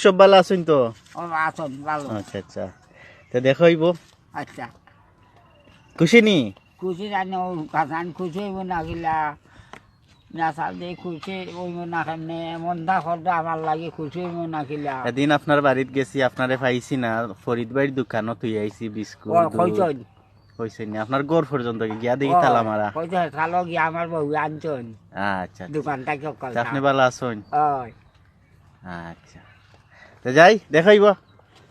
সব ভালো আছেন তো? ও আছেন ভালো। আচ্ছা আচ্ছা, তো দেখাইব আচ্ছা খুশি নি? খুশি জানি ও কাজান খুশি হইব না গিলা না সাথে খুশি হইব না কেমনে মন্দা খরদা আমার লাগে খুশি হইব না গিলা। এদিন আপনার বাড়িত গেছি, আপনারে পাইছি না, ফরিদ ভাইয়ের দোকানত তুই আইছি বিস্কুট ও কইছন হয়েছে নি আপনার ঘর পর্যন্ত গিয়া দেখি তালা মারা। কইছে খালো গিয়া আমার বউ আনছন আচ্ছা দোকানটা কেউ তা কথা আপনি ভালো আছেন? ওই আচ্ছা, তো যাই দেখাইব,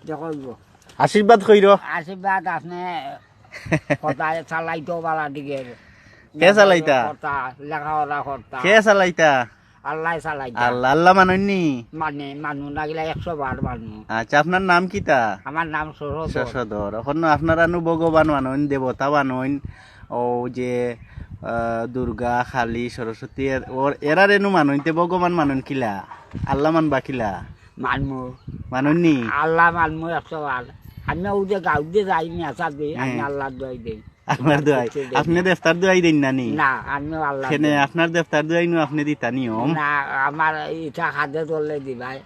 দেখব আশীর্বাদ কইর। আশীর্বাদ আপনি কথা চালাইতো বালা দিকে কে চালাইতা? কথা লেখাপড়া করতা কে চালাইতা? আল্লাহ চালাইতা। আল্লাহ আল্লাহ মাননি। মানে মানুষ লাগিলা 100 বার মানুষ। আচ্ছা, আপনার নাম কিতা? আমার নাম সরোজ। শশধর। এখন আপনার আনু ভগবান মানন, দেবতা মানন, ও যে দুর্গা কালী সরস্বতী এরার এনু মানন, তে ভগবান মানন কিলা? আল্লাহ মানবা কিলা? মানমু মাননি? আল্লাহ মানমু 100 বার। আমি ও যে গাঁও দিয়ে যাই মেসা দিই, আমি আল্লাহ দোয়াই দিই। আপনার দোয়াই? আপনি দেবতার দোয়াই দেন নানি? না আমি আল্লাহ কেনে আপনার দেবতার দোয়াই নু আপনি দিতা নিয়ম? না আমার ইটা খাদ্য চললে দিবাই,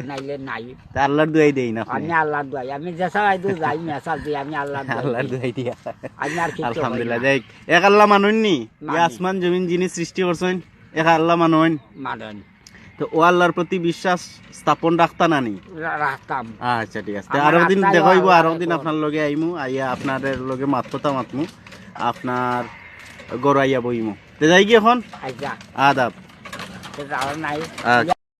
নাইলে নাই। তা আল্লাহর দোয়াই দেই না আপনি? আমি আল্লাহ দোয়াই, আমি যেসা আইদু যাই মেসা দিই, আমি আল্লাহ আল্লাহর দোয়াই দিয়া আমি আর কিছু আলহামদুলিল্লাহ। যাই এক আল্লাহ মাননি, আসমান জমিন যিনি সৃষ্টি করছেন এক আল্লাহ মানন, মানন তো ও আল্লাহর প্রতি বিশ্বাস স্থাপন রাখতা নানি? রাখতাম। আচ্ছা ঠিক আছে, আরো দিন দেখাইব, আরো দিন আপনার লগে আইমু, আইয়া আপনাদের লগে মাতকতা মাতমু, আপনার গড় আইয়া বইমু। তে যাই কি এখন? আচ্ছা আদাব। যাওয়ার নাই। আচ্ছা।